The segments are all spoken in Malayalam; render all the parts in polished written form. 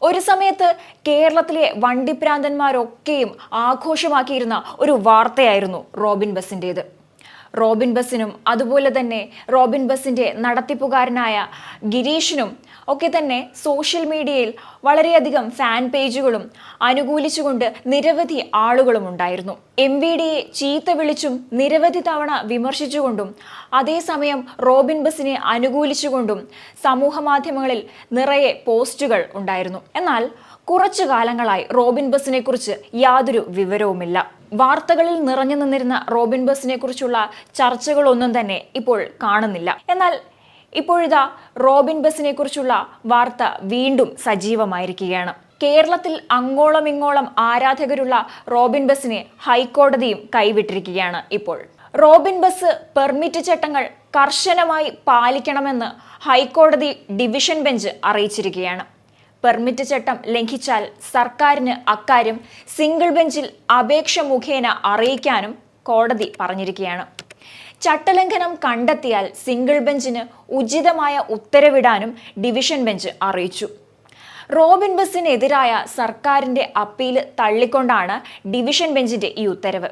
ഒരു സമയത്ത് കേരളത്തിലെ വണ്ടിപ്രാന്തന്മാരൊക്കെയും ആഘോഷമാക്കിയിരുന്ന ഒരു വാർത്തയായിരുന്നു റോബിൻ ബസിൻ്റേത്. റോബിൻ ബസിനും അതുപോലെ തന്നെ റോബിൻ ബസിൻ്റെ നടത്തിപ്പുകാരനായ ഗിരീഷിനും ഒക്കെ തന്നെ സോഷ്യൽ മീഡിയയിൽ വളരെയധികം ഫാൻ പേജുകളും അനുകൂലിച്ചുകൊണ്ട് നിരവധി ആളുകളും ഉണ്ടായിരുന്നു. MVDയെ ചീത്ത വിളിച്ചും നിരവധി തവണ വിമർശിച്ചുകൊണ്ടും അതേസമയം റോബിൻ ബസിനെ അനുകൂലിച്ചുകൊണ്ടും സമൂഹ മാധ്യമങ്ങളിൽ നിറയെ പോസ്റ്റുകൾ ഉണ്ടായിരുന്നു. എന്നാൽ കുറച്ചു കാലങ്ങളായി റോബിൻ ബസിനെ കുറിച്ച് യാതൊരു വിവരവുമില്ല. വാർത്തകളിൽ നിറഞ്ഞു നിന്നിരുന്ന റോബിൻ ബസിനെ കുറിച്ചുള്ള ചർച്ചകളൊന്നും തന്നെ ഇപ്പോൾ കാണുന്നില്ല. എന്നാൽ ഇപ്പോഴിതാ റോബിൻ ബസിനെ കുറിച്ചുള്ള വാർത്ത വീണ്ടും സജീവമായിരിക്കുകയാണ്. കേരളത്തിൽ അങ്ങോളം ഇങ്ങോളം ആരാധകരുള്ള റോബിൻ ബസിനെ ഹൈക്കോടതിയും കൈവിട്ടിരിക്കുകയാണ്. ഇപ്പോൾ റോബിൻ ബസ് പെർമിറ്റ് ചട്ടങ്ങൾ കർശനമായി പാലിക്കണമെന്ന് ഹൈക്കോടതി ഡിവിഷൻ ബെഞ്ച് അറിയിച്ചിരിക്കുകയാണ്. പെർമിറ്റ് ചട്ടം ലംഘിച്ചാൽ സർക്കാരിന് അക്കാര്യം സിംഗിൾ ബെഞ്ചിൽ അപേക്ഷ മുഖേന അറിയിക്കാനും കോടതി പറഞ്ഞിരിക്കുകയാണ്. ചട്ടലംഘനം കണ്ടെത്തിയാൽ സിംഗിൾ ബെഞ്ചിന് ഉചിതമായ ഉത്തരവിടാനും ഡിവിഷൻ ബെഞ്ച് അറിയിച്ചു. റോബിൻ ബസിനെതിരായ സർക്കാരിന്റെ അപ്പീല് തള്ളിക്കൊണ്ടാണ് ഡിവിഷൻ ബെഞ്ചിന്റെ ഈ ഉത്തരവ്.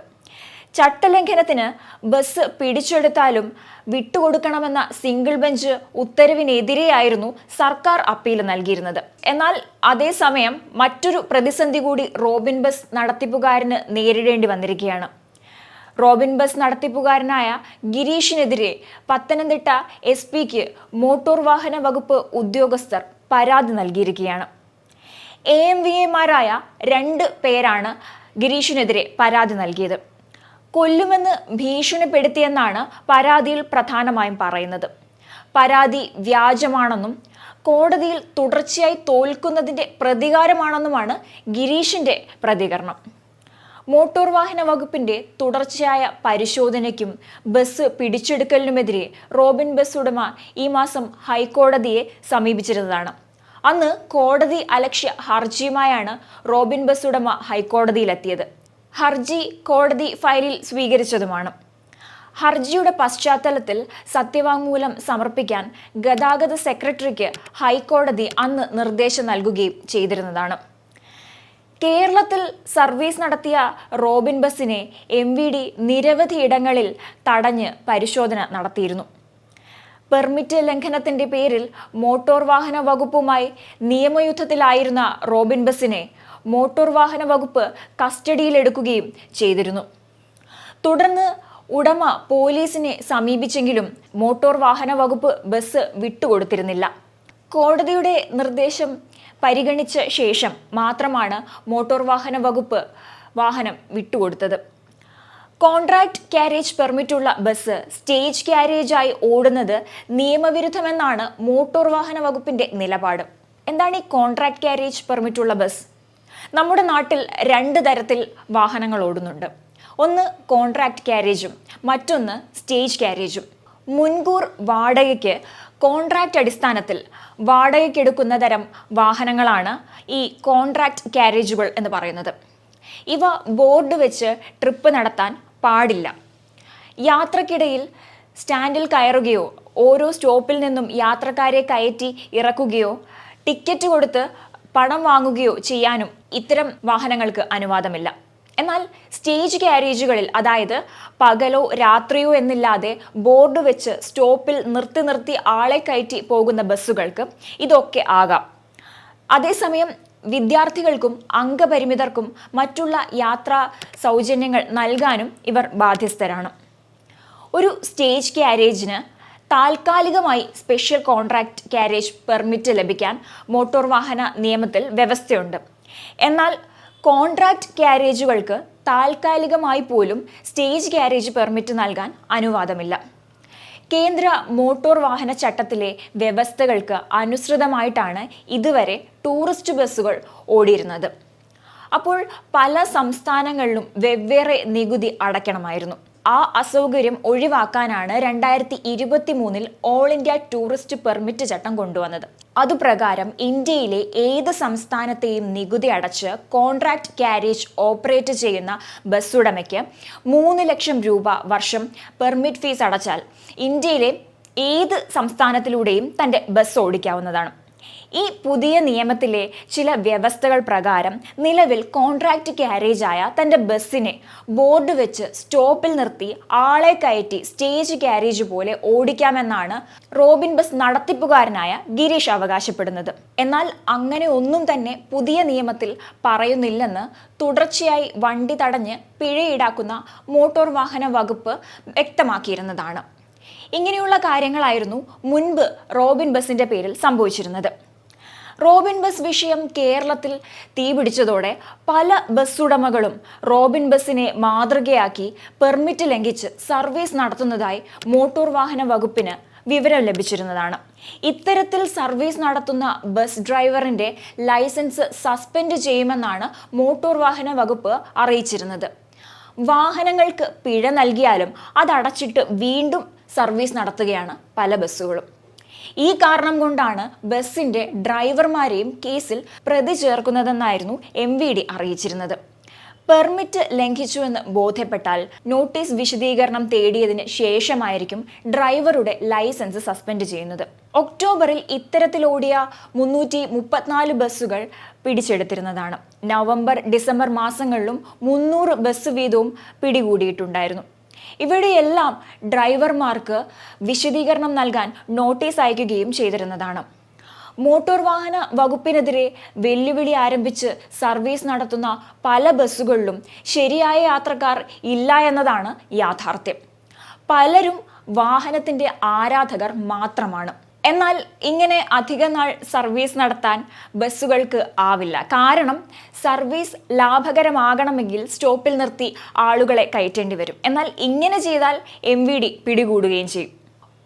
ചട്ടലംഘനത്തിന് ബസ് പിടിച്ചെടുത്താലും വിട്ടുകൊടുക്കണമെന്ന സിംഗിൾ ബെഞ്ച് ഉത്തരവിനെതിരെയായിരുന്നു സർക്കാർ അപ്പീൽ നൽകിയിരുന്നത്. എന്നാൽ അതേസമയം മറ്റൊരു പ്രതിസന്ധി കൂടി റോബിൻ ബസ് നടത്തിപ്പുകാരന് നേരിടേണ്ടി വന്നിരിക്കുകയാണ്. റോബിൻ ബസ് നടത്തിപ്പുകാരനായ ഗിരീഷിനെതിരെ പത്തനംതിട്ട SP-ക്ക് മോട്ടോർ വാഹന വകുപ്പ് ഉദ്യോഗസ്ഥർ പരാതി നൽകിയിരിക്കുകയാണ്. AMVA-മാരായ 2 പേരാണ് ഗിരീഷിനെതിരെ പരാതി നൽകിയത്. കൊല്ലുമെന്ന് ഭീഷണിപ്പെടുത്തിയെന്നാണ് പരാതിയിൽ പ്രധാനമായും പറയുന്നത്. പരാതി വ്യാജമാണെന്നും കോടതിയിൽ തുടർച്ചയായി തോൽക്കുന്നതിൻ്റെ പ്രതികാരമാണെന്നുമാണ് ഗിരീഷിൻ്റെ പ്രതികരണം. മോട്ടോർ വാഹന വകുപ്പിന്റെ തുടർച്ചയായ പരിശോധനയ്ക്കും ബസ് പിടിച്ചെടുക്കലിനുമെതിരെ റോബിൻ ബസ് ഉടമ ഈ മാസം ഹൈക്കോടതിയെ സമീപിച്ചിരുന്നതാണ്. അന്ന് കോടതി അലക്ഷ്യ ഹർജിയുമായാണ് റോബിൻ ബസ് ഉടമ ഹൈക്കോടതിയിലെത്തിയത്. ഹർജി കോടതി ഫയലിൽ സ്വീകരിച്ചതുമാണ്. ഹർജിയുടെ പശ്ചാത്തലത്തിൽ സത്യവാങ്മൂലം സമർപ്പിക്കാൻ ഗതാഗത സെക്രട്ടറിക്ക് ഹൈക്കോടതി അന്ന് നിർദ്ദേശം നൽകുകയും ചെയ്തിരുന്നതാണ്. കേരളത്തിൽ സർവീസ് നടത്തിയ റോബിൻ ബസിനെ MVD നിരവധി ഇടങ്ങളിൽ തടഞ്ഞ് പരിശോധന നടത്തിയിരുന്നു. പെർമിറ്റ് ലംഘനത്തിന്റെ പേരിൽ മോട്ടോർ വാഹന വകുപ്പുമായി നിയമയുദ്ധത്തിലായിരുന്ന റോബിൻ ബസിനെ മോട്ടോർ വാഹന വകുപ്പ് കസ്റ്റഡിയിലെടുക്കുകയും ചെയ്തിരുന്നു. തുടർന്ന് ഉടമ പോലീസിനെ സമീപിച്ചെങ്കിലും മോട്ടോർ വാഹന വകുപ്പ് ബസ് വിട്ടുകൊടുത്തിരുന്നില്ല. കോടതിയുടെ നിർദ്ദേശം പരിഗണിച്ച ശേഷം മാത്രമാണ് മോട്ടോർ വാഹന വകുപ്പ് വാഹനം വിട്ടുകൊടുത്തത്. കോൺട്രാക്ട് ക്യാരേജ് പെർമിറ്റുള്ള ബസ് സ്റ്റേജ് ക്യാരേജായി ഓടുന്നത് നിയമവിരുദ്ധമെന്നാണ് മോട്ടോർ വാഹന വകുപ്പിന്റെ നിലപാട്. എന്താണ് ഈ കോൺട്രാക്ട് ക്യാരേജ് പെർമിറ്റുള്ള ബസ്? നമ്മുടെ നാട്ടിൽ 2 തരത്തിൽ വാഹനങ്ങൾ ഓടുന്നുണ്ട്. ഒന്ന് കോൺട്രാക്ട് ക്യാരേജും മറ്റൊന്ന് സ്റ്റേജ് ക്യാരേജും. മുൻകൂർ വാടകയ്ക്ക് കോൺട്രാക്ട് അടിസ്ഥാനത്തിൽ വാടകയ്ക്കെടുക്കുന്ന തരം വാഹനങ്ങളാണ് ഈ കോൺട്രാക്ട് ക്യാരേജുകൾ എന്ന് പറയുന്നത്. ഇവ ബോർഡ് വെച്ച് ട്രിപ്പ് നടത്താൻ പാടില്ല. യാത്രക്കിടയിൽ സ്റ്റാൻഡിൽ കയറുകയോ ഓരോ സ്റ്റോപ്പിൽ നിന്നും യാത്രക്കാരെ കയറ്റി ഇറക്കുകയോ ടിക്കറ്റ് കൊടുത്ത് പണം വാങ്ങുകയോ ചെയ്യാനും ഇത്തരം വാഹനങ്ങൾക്ക് അനുവാദമില്ല. എന്നാൽ സ്റ്റേജ് ക്യാരേജുകളിൽ, അതായത് പകലോ രാത്രിയോ എന്നില്ലാതെ ബോർഡ് വെച്ച് സ്റ്റോപ്പിൽ നിർത്തി ആളെ കയറ്റി പോകുന്ന ബസ്സുകൾക്ക് ഇതൊക്കെ ആകാം. അതേസമയം വിദ്യാർത്ഥികൾക്കും അംഗപരിമിതർക്കും മറ്റുള്ള യാത്രാ സൗജന്യങ്ങൾ നൽകാനും ഇവർ ബാധ്യസ്ഥരാണ്. ഒരു സ്റ്റേജ് ക്യാരേജിന് താൽക്കാലികമായി സ്പെഷ്യൽ കോൺട്രാക്ട് ക്യാരേജ് പെർമിറ്റ് ലഭിക്കാൻ മോട്ടോർ വാഹന നിയമത്തിൽ വ്യവസ്ഥയുണ്ട്. എന്നാൽ കോൺട്രാക്ട് ക്യാരേജുകൾക്ക് താൽക്കാലികമായി പോലും സ്റ്റേജ് ക്യാരേജ് പെർമിറ്റ് നൽകാൻ അനുവാദമില്ല. കേന്ദ്ര മോട്ടോർ വാഹന ചട്ടത്തിലെ വ്യവസ്ഥകൾക്ക് അനുസൃതമായിട്ടാണ് ഇതുവരെ ടൂറിസ്റ്റ് ബസ്സുകൾ ഓടിയിരുന്നത്. അപ്പോൾ പല സംസ്ഥാനങ്ങളിലും വെവ്വേറെ നികുതി അടയ്ക്കണമായിരുന്നു. ആ അസൗകര്യം ഒഴിവാക്കാനാണ് 2023 ഓൾ ഇന്ത്യ ടൂറിസ്റ്റ് പെർമിറ്റ് ചട്ടം കൊണ്ടുവന്നത്. അതുപ്രകാരം ഇന്ത്യയിലെ ഏത് സംസ്ഥാനത്തെയും നികുതി അടച്ച് കോൺട്രാക്ട് ക്യാരേജ് ഓപ്പറേറ്റ് ചെയ്യുന്ന ബസ് ഉടമയ്ക്ക് 3 ലക്ഷം രൂപ വർഷം പെർമിറ്റ് ഫീസ് അടച്ചാൽ ഇന്ത്യയിലെ ഏത് സംസ്ഥാനത്തിലൂടെയും തൻ്റെ ബസ് ഓടിക്കാവുന്നതാണ്. ഈ പുതിയ നിയമത്തിലെ ചില വ്യവസ്ഥകൾ പ്രകാരം നിലവിൽ കോൺട്രാക്ട് ക്യാരേജായ തൻ്റെ ബസ്സിനെ ബോർഡ് വെച്ച് സ്റ്റോപ്പിൽ നിർത്തി ആളെ കയറ്റി സ്റ്റേജ് ക്യാരേജ് പോലെ ഓടിക്കാമെന്നാണ് റോബിൻ ബസ് നടത്തിപ്പുകാരനായ ഗിരീഷ് അവകാശപ്പെടുന്നത്. എന്നാൽ അങ്ങനെ ഒന്നും തന്നെ പുതിയ നിയമത്തിൽ പറയുന്നില്ലെന്ന് തുടർച്ചയായി വണ്ടി തടഞ്ഞ് പിഴ ഈടാക്കുന്ന മോട്ടോർ വാഹന വകുപ്പ് വ്യക്തമാക്കിയിരുന്നതാണ്. ഇങ്ങനെയുള്ള കാര്യങ്ങളായിരുന്നു മുൻപ് റോബിൻ ബസിന്റെ പേരിൽ സംഭവിച്ചിരുന്നത്. റോബിൻ ബസ് വിഷയം കേരളത്തിൽ തീപിടിച്ചതോടെ പല ബസ് ഉടമകളും റോബിൻ ബസിനെ മാതൃകയാക്കി പെർമിറ്റ് ലംഘിച്ച് സർവീസ് നടത്തുന്നതായി മോട്ടോർ വാഹന വകുപ്പിന് വിവരം ലഭിച്ചിരുന്നതാണ്. ഇത്തരത്തിൽ സർവീസ് നടത്തുന്ന ബസ് ഡ്രൈവറിന്റെ ലൈസൻസ് സസ്പെൻഡ് ചെയ്യുമെന്നാണ് മോട്ടോർ വാഹന വകുപ്പ് അറിയിച്ചിരുന്നത്. വാഹനങ്ങൾക്ക് പിഴ നൽകിയാലും അതടച്ചിട്ട് വീണ്ടും സർവീസ് നടത്തുകയാണ് പല ബസ്സുകളും. ഈ കാരണം കൊണ്ടാണ് ബസ്സിന്റെ ഡ്രൈവർമാരെയും കേസിൽ പ്രതി ചേർക്കുന്നതെന്നായിരുന്നു MVD അറിയിച്ചിരുന്നത്. പെർമിറ്റ് ലംഘിച്ചുവെന്ന് ബോധ്യപ്പെട്ടാൽ നോട്ടീസ് വിശദീകരണം തേടിയതിന് ശേഷമായിരിക്കും ഡ്രൈവറുടെ ലൈസൻസ് സസ്പെൻഡ് ചെയ്യുന്നത്. ഒക്ടോബറിൽ ഇത്തരത്തിലോടിയ 334 ബസ്സുകൾ പിടിച്ചെടുത്തിരുന്നതാണ്. നവംബർ ഡിസംബർ മാസങ്ങളിലും 300 ബസ് വീതവും പിടികൂടിയിട്ടുണ്ടായിരുന്നു. ഇവിടെയെല്ലാം ഡ്രൈവർമാർക്ക് വിശദീകരണം നൽകാൻ നോട്ടീസ് അയക്കുകയും ചെയ്തിരുന്നതാണ്. മോട്ടോർ വാഹന വകുപ്പിനെതിരെ വെല്ലുവിളി ആരംഭിച്ച് സർവീസ് നടത്തുന്ന പല ബസ്സുകളിലും ശരിയായ യാത്രക്കാർ ഇല്ല എന്നതാണ് യാഥാർത്ഥ്യം. പലരും വാഹനത്തിന്റെ ആരാധകർ മാത്രമാണ്. എന്നാൽ ഇങ്ങനെ അധിക നാൾ സർവീസ് നടത്താൻ ബസ്സുകൾക്ക് ആവില്ല. കാരണം സർവീസ് ലാഭകരമാകണമെങ്കിൽ സ്റ്റോപ്പിൽ നിർത്തി ആളുകളെ കയറ്റേണ്ടി വരും. എന്നാൽ ഇങ്ങനെ ചെയ്താൽ MVD പിടികൂടുകയും ചെയ്യും.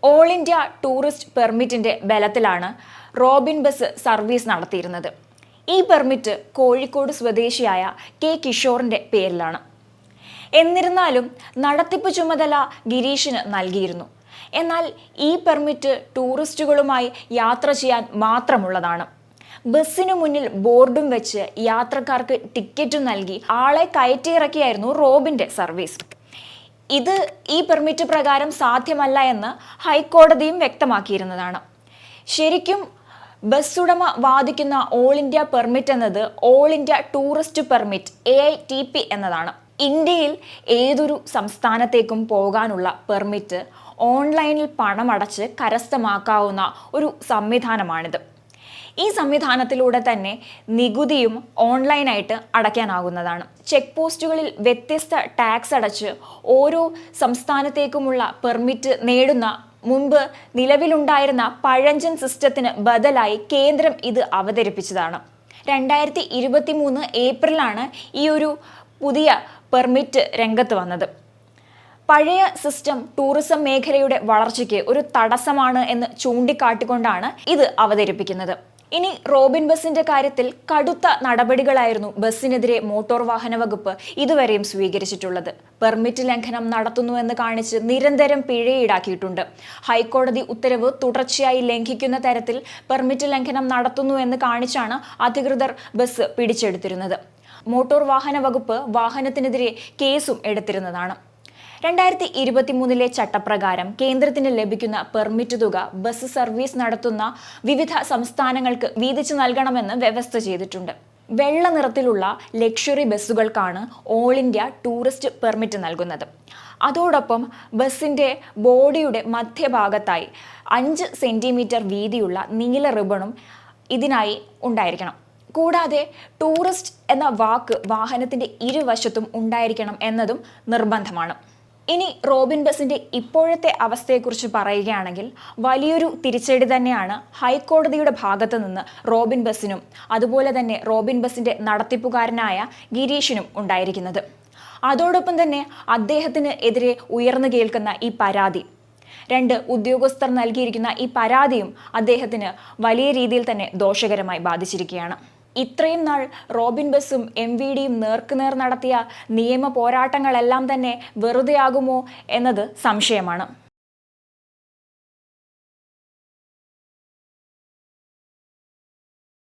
ഓൾ ഇന്ത്യ ടൂറിസ്റ്റ് പെർമിറ്റിന്റെ ബലത്തിലാണ് റോബിൻ ബസ് സർവീസ് നടത്തിയിരുന്നത്. ഈ പെർമിറ്റ് കോഴിക്കോട് സ്വദേശിയായ കിഷോറിന്റെ പേരിലാണ്. എന്നിരുന്നാലും നടത്തിപ്പ് ചുമതല ഗിരീഷിന് നൽകിയിരുന്നു. എന്നാൽ ഈ പെർമിറ്റ് ടൂറിസ്റ്റുകളുമായി യാത്ര ചെയ്യാൻ മാത്രമുള്ളതാണ്. ബസ്സിനു മുന്നിൽ ബോർഡും വെച്ച് യാത്രക്കാർക്ക് ടിക്കറ്റും നൽകി ആളെ കയറ്റിയിറക്കിയായിരുന്നു റോബിന്റെ സർവീസ്. ഇത് ഈ പെർമിറ്റ് പ്രകാരം സാധ്യമല്ല എന്ന് ഹൈക്കോടതിയും വ്യക്തമാക്കിയിരുന്നതാണ്. ശരിക്കും ബസ് ഉടമ വാദിക്കുന്ന ഓൾ ഇന്ത്യ പെർമിറ്റ് എന്നത് all India tourist permit AITP എന്നതാണ്. ഇന്ത്യയിൽ ഏതൊരു സംസ്ഥാനത്തേക്കും പോകാനുള്ള പെർമിറ്റ് ഓൺലൈനിൽ പണമടച്ച് കരസ്ഥമാക്കാവുന്ന ഒരു സംവിധാനമാണിത്. ഈ സംവിധാനത്തിലൂടെ തന്നെ നികുതിയും ഓൺലൈനായിട്ട് അടയ്ക്കാനാകുന്നതാണ്. ചെക്ക് പോസ്റ്റുകളിൽ വ്യത്യസ്ത ടാക്സ് അടച്ച് ഓരോ സംസ്ഥാനത്തേക്കുമുള്ള പെർമിറ്റ് നേടുന്ന മുൻപ് നിലവിലുണ്ടായിരുന്ന പഴഞ്ചൻ സിസ്റ്റത്തിന് ബദലായി കേന്ദ്രം ഇത് അവതരിപ്പിച്ചതാണ്. 2023 ഏപ്രിലാണ് ഈ ഒരു പുതിയ പെർമിറ്റ് രംഗത്ത് വന്നത്. പഴയ സിസ്റ്റം ടൂറിസം മേഖലയുടെ വളർച്ചയ്ക്ക് ഒരു തടസ്സമാണ് എന്ന് ചൂണ്ടിക്കാട്ടിക്കൊണ്ടാണ് ഇത് അവതരിപ്പിക്കുന്നത്. ഇനി റോബിൻ ബസിന്റെ കാര്യത്തിൽ കടുത്ത നടപടികളായിരുന്നു ബസ്സിനെതിരെ മോട്ടോർ വാഹന വകുപ്പ് ഇതുവരെയും സ്വീകരിച്ചിട്ടുള്ളത്. പെർമിറ്റ് ലംഘനം നടത്തുന്നുവെന്ന് കാണിച്ച് നിരന്തരം പിഴ ഈടാക്കിയിട്ടുണ്ട്. ഹൈക്കോടതി ഉത്തരവ് തുടർച്ചയായി ലംഘിക്കുന്ന തരത്തിൽ പെർമിറ്റ് ലംഘനം നടത്തുന്നുവെന്ന് കാണിച്ചാണ് അധികൃതർ ബസ് പിടിച്ചെടുത്തിരുന്നത്. മോട്ടോർ വാഹന വകുപ്പ് വാഹനത്തിനെതിരെ കേസും എടുത്തിരുന്നതാണ്. 2023 ചട്ടപ്രകാരം കേന്ദ്രത്തിന് ലഭിക്കുന്ന പെർമിറ്റ് തുക ബസ് സർവീസ് നടത്തുന്ന വിവിധ സംസ്ഥാനങ്ങൾക്ക് വീതിച്ചു നൽകണമെന്ന് വ്യവസ്ഥ ചെയ്തിട്ടുണ്ട്. വെള്ള നിറത്തിലുള്ള ലക്ഷറി ബസ്സുകൾക്കാണ് ഓൾ ഇന്ത്യ ടൂറിസ്റ്റ് പെർമിറ്റ് നൽകുന്നത്. അതോടൊപ്പം ബസ്സിന്റെ ബോഡിയുടെ മധ്യഭാഗത്തായി 5 സെന്റിമീറ്റർ വീതിയുള്ള നീല റിബണും ഇതിനായി ഉണ്ടായിരിക്കണം. കൂടാതെ ടൂറിസ്റ്റ് എന്ന വാക്ക് വാഹനത്തിന്റെ ഇരുവശത്തും ഉണ്ടായിരിക്കണം എന്നതും നിർബന്ധമാണ്. ഇനി റോബിൻ ബസിന്റെ ഇപ്പോഴത്തെ അവസ്ഥയെക്കുറിച്ച് പറയുകയാണെങ്കിൽ വലിയൊരു തിരിച്ചടി തന്നെയാണ് ഹൈക്കോടതിയുടെ ഭാഗത്തു നിന്ന് റോബിൻ ബസിനും അതുപോലെ തന്നെ റോബിൻ ബസിന്റെ നടത്തിപ്പുകാരനായ ഗിരീഷിനും ഉണ്ടായിരിക്കുന്നത്. അതോടൊപ്പം തന്നെ അദ്ദേഹത്തിന് എതിരെ ഉയർന്നു കേൾക്കുന്ന ഈ പരാതി, 2 ഉദ്യോഗസ്ഥർ നൽകിയിരിക്കുന്ന ഈ പരാതിയും അദ്ദേഹത്തിന് വലിയ രീതിയിൽ തന്നെ ദോഷകരമായി ബാധിച്ചിരിക്കുകയാണ്. ഇത്രയും നാൾ റോബിൻ ബസും MVDയും നേർക്കുനേർ നടത്തിയ നിയമ പോരാട്ടങ്ങളെല്ലാം തന്നെ വെറുതെയാകുമോ എന്നത് സംശയമാണ്.